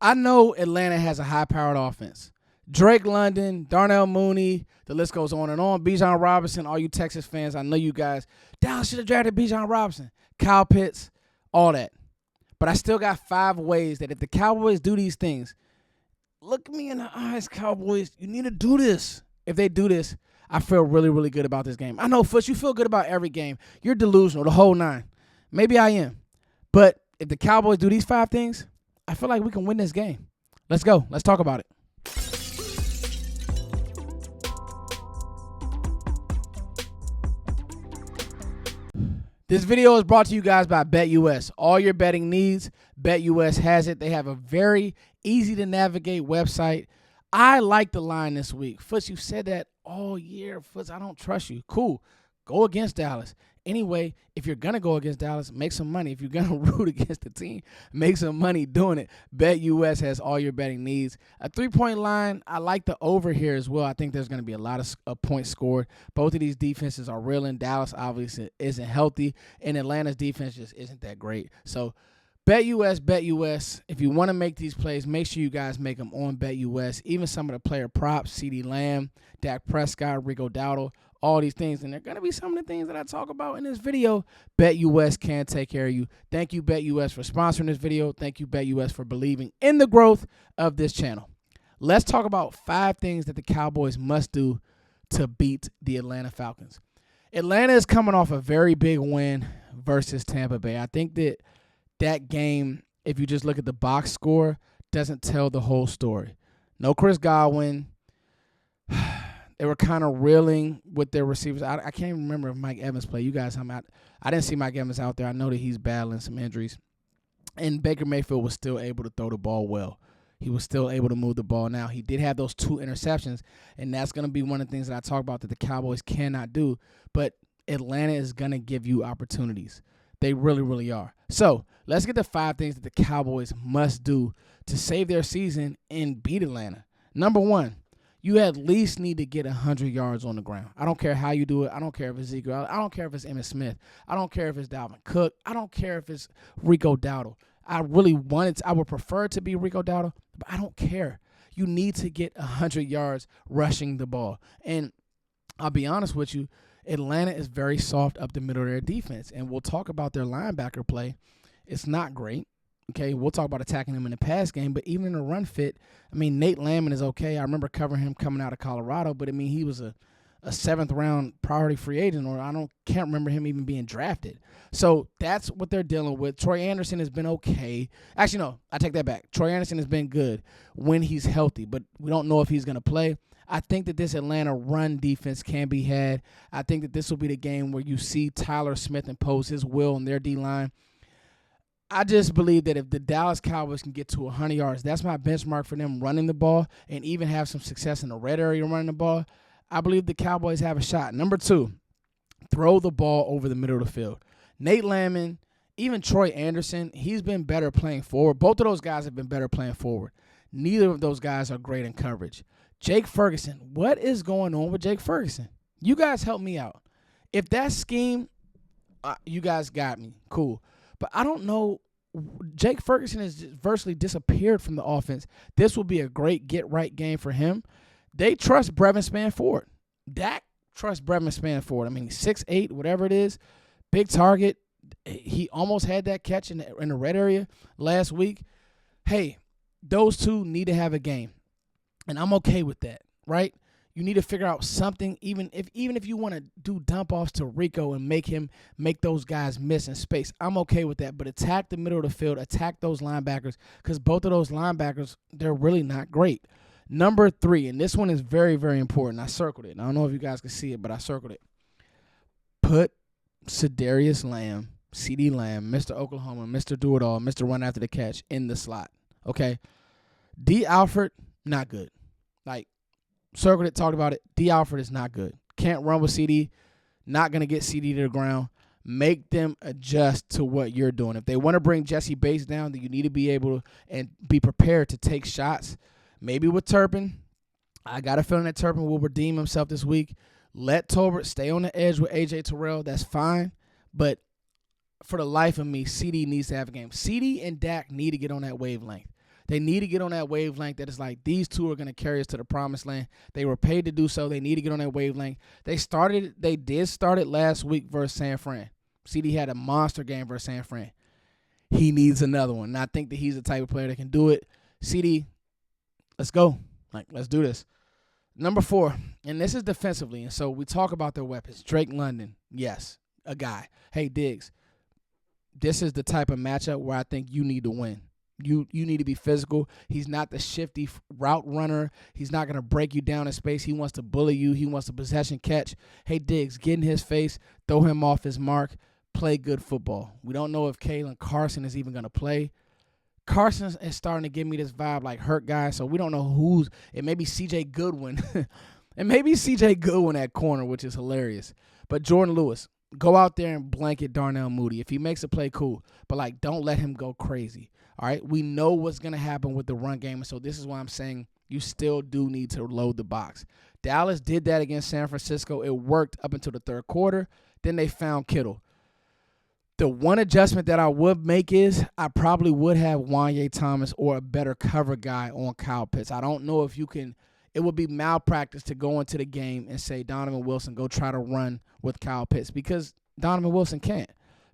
I know Atlanta has a high-powered offense. Drake London, Darnell Mooney, the list goes on and on. Bijan Robinson, all you Texas fans, I know you guys. Dallas should have drafted Bijan Robinson. Kyle Pitts, all that. But I still got 5 ways that if the Cowboys do these things, look me in the eyes, Cowboys, you need to do this. If they do this, I feel really, really good about this game. I know, Foots, you feel good about every game. You're delusional, the whole 9. Maybe I am. But if the Cowboys do these 5 things, I feel like we can win this game. Let's go. Let's talk about it. This video is brought to you guys by BetUS. All your betting needs, BetUS has it. They have a very easy-to-navigate website. I like the line this week. Foots, you said that all year. Foots, I don't trust you. Cool. Go against Dallas. Anyway, if you're going to go against Dallas, make some money. If you're going to root against the team, make some money doing it. BetUS has all your betting needs. A 3-point line, I like the over here as well. I think there's going to be a lot of points scored. Both of these defenses are reeling. Dallas obviously isn't healthy, and Atlanta's defense just isn't that great. So BetUS. If you want to make these plays, make sure you guys make them on BetUS. Even some of the player props, CeeDee Lamb, Dak Prescott, Rico Dowdle, all these things. And they're going to be some of the things that I talk about in this video. BetUS can take care of you. Thank you, BetUS, for sponsoring this video. Thank you, BetUS, for believing in the growth of this channel. Let's talk about 5 things that the Cowboys must do to beat the Atlanta Falcons. Atlanta is coming off a very big win versus Tampa Bay. I think that game, if you just look at the box score, doesn't tell the whole story. No Chris Godwin. They were kind of reeling with their receivers. I can't even remember if Mike Evans played. You guys, I didn't see Mike Evans out there. I know that he's battling some injuries. And Baker Mayfield was still able to throw the ball well. He was still able to move the ball. Now, he did have those 2 interceptions, and that's going to be one of the things that I talk about that the Cowboys cannot do. But Atlanta is going to give you opportunities. They really, really are. So let's get the 5 things that the Cowboys must do to save their season and beat Atlanta. Number 1, you at least need to get 100 yards on the ground. I don't care how you do it. I don't care if it's Ezekiel. I don't care if it's Emmitt Smith. I don't care if it's Dalvin Cook. I don't care if it's Rico Dowdle. I would prefer it to be Rico Dowdle, but I don't care. You need to get 100 yards rushing the ball. And I'll be honest with you, Atlanta is very soft up the middle of their defense, and we'll talk about their linebacker play. It's not great. Okay, we'll talk about attacking him in the pass game, but even in the run fit, I mean, Nate Landman is okay. I remember covering him coming out of Colorado, but I mean, he was a 7th-round priority free agent, or can't remember him even being drafted. So that's what they're dealing with. Troy Anderson has been okay. Actually, no, I take that back. Troy Anderson has been good when he's healthy, but we don't know if he's going to play. I think that this Atlanta run defense can be had. I think that this will be the game where you see Tyler Smith impose his will on their D-line. I just believe that if the Dallas Cowboys can get to 100 yards, that's my benchmark for them running the ball and even have some success in the red area running the ball. I believe the Cowboys have a shot. Number 2, throw the ball over the middle of the field. Nate Landman, even Troy Anderson, he's been better playing forward. Both of those guys have been better playing forward. Neither of those guys are great in coverage. Jake Ferguson, what is going on with Jake Ferguson? You guys help me out. If that scheme, you guys got me. Cool. But I don't know. Jake Ferguson has virtually disappeared from the offense. This will be a great get-right game for him. They trust Brevin Spann-Ford. Dak trusts Brevin Spann-Ford. I mean, he's 6'8", whatever it is. Big target. He almost had that catch in the red area last week. Hey, those 2 need to have a game. And I'm okay with that, right? You need to figure out something, even if you want to do dump-offs to Rico and make those guys miss in space. I'm okay with that, but attack the middle of the field, attack those linebackers, because both of those linebackers, they're really not great. Number 3, and this one is very, very important. I circled it. I don't know if you guys can see it, but I circled it. Put Sedarius Lamb, CeeDee Lamb, Mr. Oklahoma, Mr. Do-It-All, Mr. Run After the Catch in the slot, okay? D. Alford, not good. Circled it, talked about it. D. Alford is not good. Can't run with CD. Not going to get CD to the ground. Make them adjust to what you're doing. If they want to bring Jesse Bates down, then you need to be able to and be prepared to take shots. Maybe with Turpin. I got a feeling that Turpin will redeem himself this week. Let Tolbert stay on the edge with A.J. Terrell. That's fine. But for the life of me, CD needs to have a game. CD and Dak need to get on that wavelength. They need to get on that wavelength that is like these two are going to carry us to the promised land. They were paid to do so. They need to get on that wavelength. They did start it last week versus San Fran. CD had a monster game versus San Fran. He needs another one. And I think that he's the type of player that can do it. CD, let's go. Let's do this. Number 4, and this is defensively. And so we talk about their weapons. Drake London, yes, a guy. Hey, Diggs, this is the type of matchup where I think you need to win. You need to be physical. He's not the shifty route runner. He's not going to break you down in space. He wants to bully you. He wants a possession catch. Hey, Diggs, get in his face, throw him off his mark, play good football. We don't know if Kalen Carson is even going to play. Carson is starting to give me this vibe like hurt guy, so we don't know who's. It may be C.J. Goodwin. It may be C.J. Goodwin at corner, which is hilarious. But Jordan Lewis, go out there and blanket Darnell Mooney. If he makes a play, cool. But, don't let him go crazy. All right? We know what's going to happen with the run game, and so this is why I'm saying you still do need to load the box. Dallas did that against San Francisco. It worked up until the third quarter. Then they found Kittle. The one adjustment that I would make is I probably would have Wanye Thomas or a better cover guy on Kyle Pitts. I don't know if you can – it would be malpractice to go into the game and say, Donovan Wilson, go try to run with Kyle Pitts, because Donovan Wilson can't.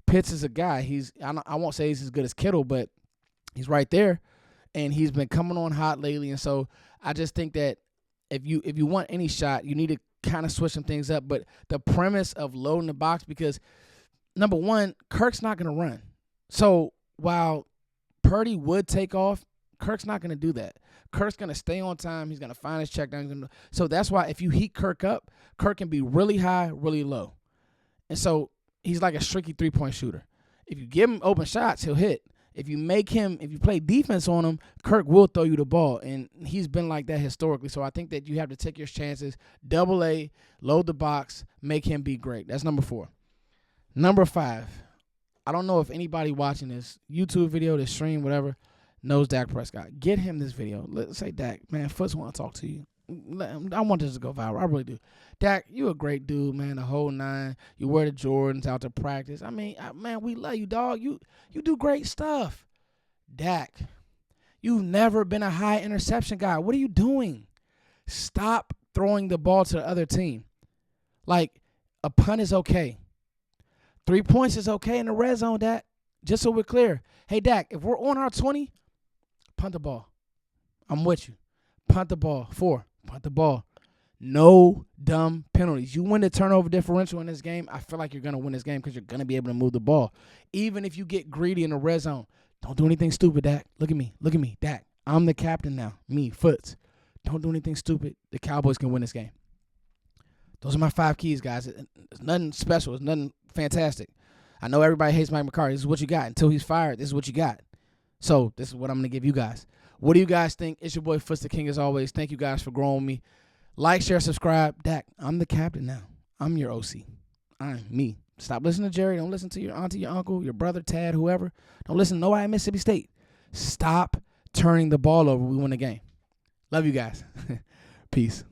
Pitts is a guy. I won't say he's as good as Kittle, but he's right there, and he's been coming on hot lately. And so I just think that if you want any shot, you need to kind of switch some things up. But the premise of loading the box, because – number one, Kirk's not going to run. So while Purdy would take off, Kirk's not going to do that. Kirk's going to stay on time. He's going to find his check down. So that's why if you heat Kirk up, Kirk can be really high, really low. And so he's like a streaky three-point shooter. If you give him open shots, he'll hit. If you play defense on him, Kirk will throw you the ball. And he's been like that historically. So I think that you have to take your chances, double A, load the box, make him be great. That's number 4. Number 5, I don't know if anybody watching this YouTube video, this stream, whatever, knows Dak Prescott. Get him this video. Let's say, Dak, man, Foots want to talk to you. I want this to go viral. I really do. Dak, you a great dude, man, the whole 9. You wear the Jordans out to practice. I mean, man, we love you, dog. You do great stuff. Dak, you've never been a high interception guy. What are you doing? Stop throwing the ball to the other team. A punt is okay. 3 points is okay in the red zone, Dak. Just so we're clear. Hey, Dak, if we're on our 20, punt the ball. I'm with you. Punt the ball. 4, punt the ball. No dumb penalties. You win the turnover differential in this game, I feel like you're going to win this game because you're going to be able to move the ball. Even if you get greedy in the red zone, don't do anything stupid, Dak. Look at me. Dak. I'm the captain now. Me, Foots. Don't do anything stupid. The Cowboys can win this game. Those are my 5 keys, guys. It's nothing special. It's nothing fantastic. I know everybody hates Mike McCarthy. This is what you got. Until he's fired, this is what you got. So this is what I'm going to give you guys. What do you guys think? It's your boy Foots the King as always. Thank you guys for growing me. Like, share, subscribe. Dak, I'm the captain now. I'm your OC. I'm me. Stop listening to Jerry. Don't listen to your auntie, your uncle, your brother, Tad, whoever. Don't listen to nobody at Mississippi State. Stop turning the ball over. We win the game. Love you guys. Peace.